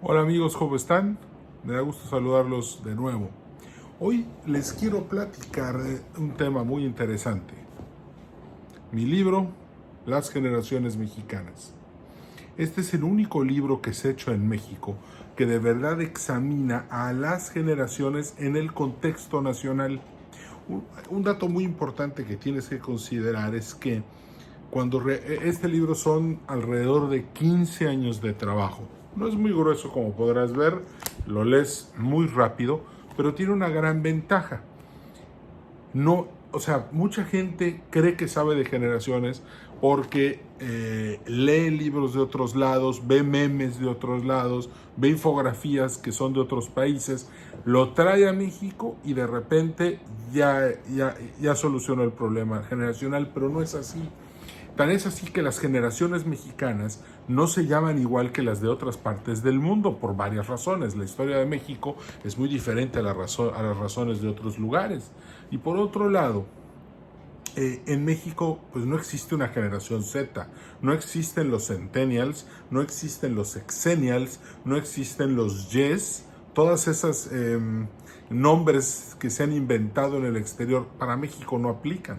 Hola amigos, ¿cómo están? Me da gusto saludarlos de nuevo. Hoy les quiero platicar de un tema muy interesante. Mi libro, Las generaciones mexicanas. Este es el único libro que se ha hecho en México que de verdad examina a las generaciones en el contexto nacional. Un dato muy importante que tienes que considerar es que este libro son alrededor de 15 años de trabajo. No es muy grueso como podrás ver, lo lees muy rápido, pero tiene una gran ventaja. No, o sea, mucha gente cree que sabe de generaciones porque lee libros de otros lados, ve memes de otros lados, ve infografías que son de otros países, lo trae a México y de repente ya solucionó el problema generacional, pero no es así. Tan es así que las generaciones mexicanas no se llaman igual que las de otras partes del mundo por varias razones. La historia de México es muy diferente a las razones de otros lugares. Y por otro lado, en México pues no existe una generación Z, no existen los centennials, no existen los sexennials, no existen los Ys, todas esas nombres que se han inventado en el exterior para México no aplican.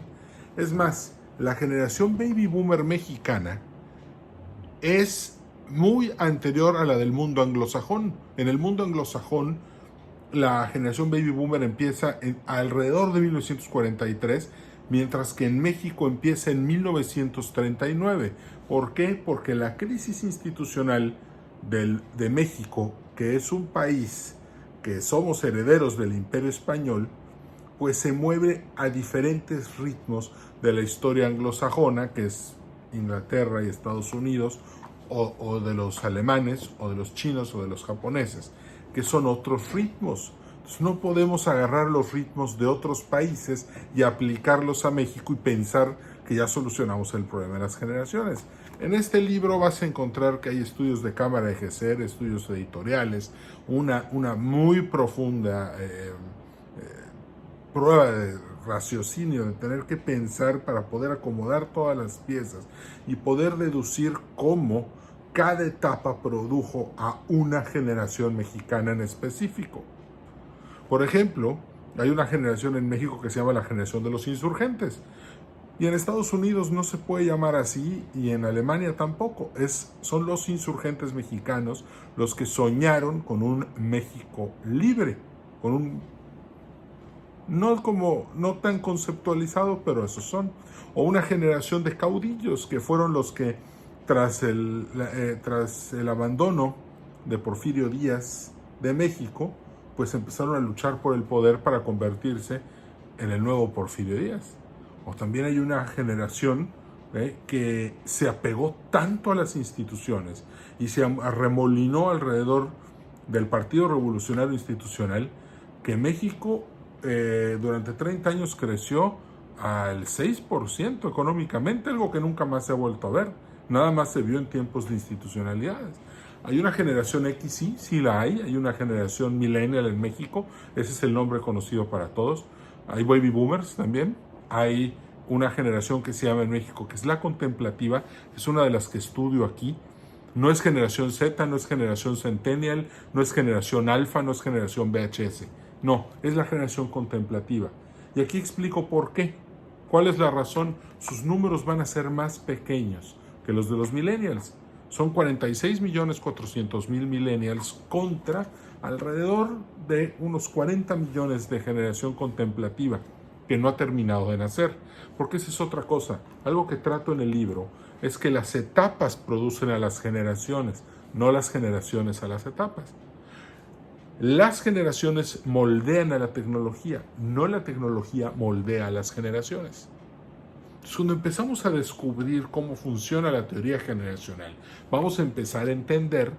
Es más, la generación baby boomer mexicana es muy anterior a la del mundo anglosajón. En el mundo anglosajón, la generación baby boomer empieza alrededor de 1943, mientras que en México empieza en 1939. ¿Por qué? Porque la crisis institucional de México, que es un país que somos herederos del Imperio Español, pues se mueve a diferentes ritmos de la historia anglosajona, que es Inglaterra y Estados Unidos, o de los alemanes, o de los chinos, o de los japoneses, que son otros ritmos. Entonces no podemos agarrar los ritmos de otros países y aplicarlos a México y pensar que ya solucionamos el problema de las generaciones. En este libro vas a encontrar que hay estudios de Cámara de GESER, estudios editoriales, una muy profunda prueba de raciocinio, de tener que pensar para poder acomodar todas las piezas y poder deducir cómo cada etapa produjo a una generación mexicana en específico. Por ejemplo, hay una generación en México que se llama la generación de los insurgentes. Y en Estados Unidos no se puede llamar así y en Alemania tampoco. Son los insurgentes mexicanos los que soñaron con un México libre, con un no tan conceptualizado, pero esos son. O una generación de caudillos que fueron los que tras el abandono de Porfirio Díaz de México, pues empezaron a luchar por el poder para convertirse en el nuevo Porfirio Díaz. O también hay una generación que se apegó tanto a las instituciones y se arremolinó alrededor del Partido Revolucionario Institucional que México durante 30 años creció al 6% económicamente, algo que nunca más se ha vuelto a ver. Nada más se vio en tiempos de institucionalidades. Hay una generación X, sí la hay una generación millennial en México, ese es el nombre conocido para todos. Hay baby boomers también, hay una generación que se llama en México, que es la contemplativa, es una de las que estudio aquí. No es generación Z, no es generación centennial, no es generación alfa, no es generación VHS. No, es la generación contemplativa. Y aquí explico por qué. ¿Cuál es la razón? Sus números van a ser más pequeños que los de los millennials. Son 46.400.000 millennials contra alrededor de unos 40 millones de generación contemplativa que no ha terminado de nacer. Porque esa es otra cosa. Algo que trato en el libro es que las etapas producen a las generaciones, no las generaciones a las etapas. Las generaciones moldean a la tecnología, no la tecnología moldea a las generaciones. Entonces, cuando empezamos a descubrir cómo funciona la teoría generacional, vamos a empezar a entender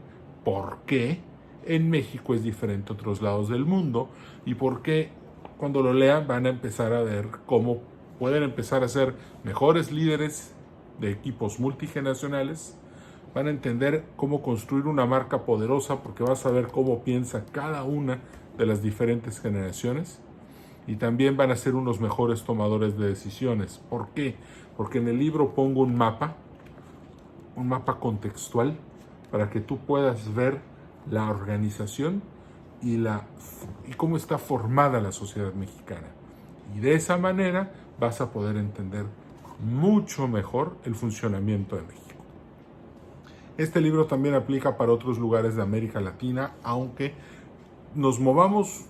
por qué en México es diferente a otros lados del mundo y por qué cuando lo lean van a empezar a ver cómo pueden empezar a ser mejores líderes de equipos multigeneracionales. Van a entender cómo construir una marca poderosa porque vas a ver cómo piensa cada una de las diferentes generaciones y también van a ser unos mejores tomadores de decisiones. ¿Por qué? Porque en el libro pongo un mapa contextual para que tú puedas ver la organización y cómo está formada la sociedad mexicana. Y de esa manera vas a poder entender mucho mejor el funcionamiento de México. Este libro también aplica para otros lugares de América Latina, aunque nos movamos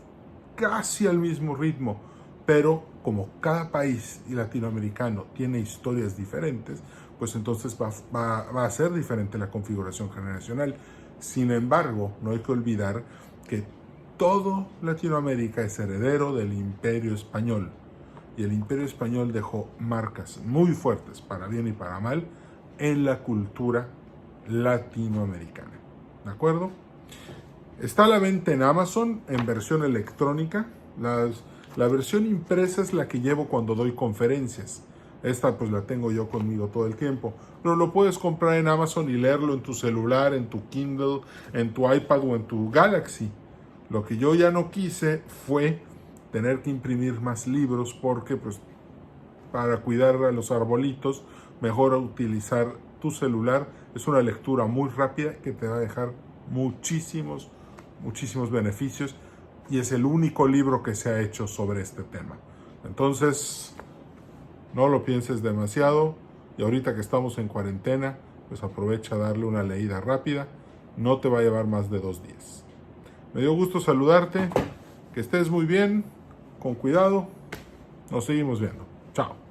casi al mismo ritmo, pero como cada país latinoamericano tiene historias diferentes, pues entonces va a ser diferente la configuración generacional. Sin embargo, no hay que olvidar que todo Latinoamérica es heredero del Imperio Español, y el Imperio Español dejó marcas muy fuertes, para bien y para mal, en la cultura latinoamericana. ¿De acuerdo? Está a la venta en Amazon en versión electrónica. La versión impresa es la que llevo cuando doy conferencias. Esta pues la tengo yo conmigo todo el tiempo. Pero lo puedes comprar en Amazon y leerlo en tu celular, en tu Kindle, en tu iPad o en tu Galaxy. Lo que yo ya no quise fue tener que imprimir más libros porque pues para cuidar a los arbolitos mejor utilizar tu celular. Es una lectura muy rápida que te va a dejar muchísimos beneficios y es el único libro que se ha hecho sobre este tema. Entonces, no lo pienses demasiado y ahorita que estamos en cuarentena, pues aprovecha a darle una leída rápida. No te va a llevar más de 2 días. Me dio gusto saludarte, que estés muy bien, con cuidado. Nos seguimos viendo. Chao.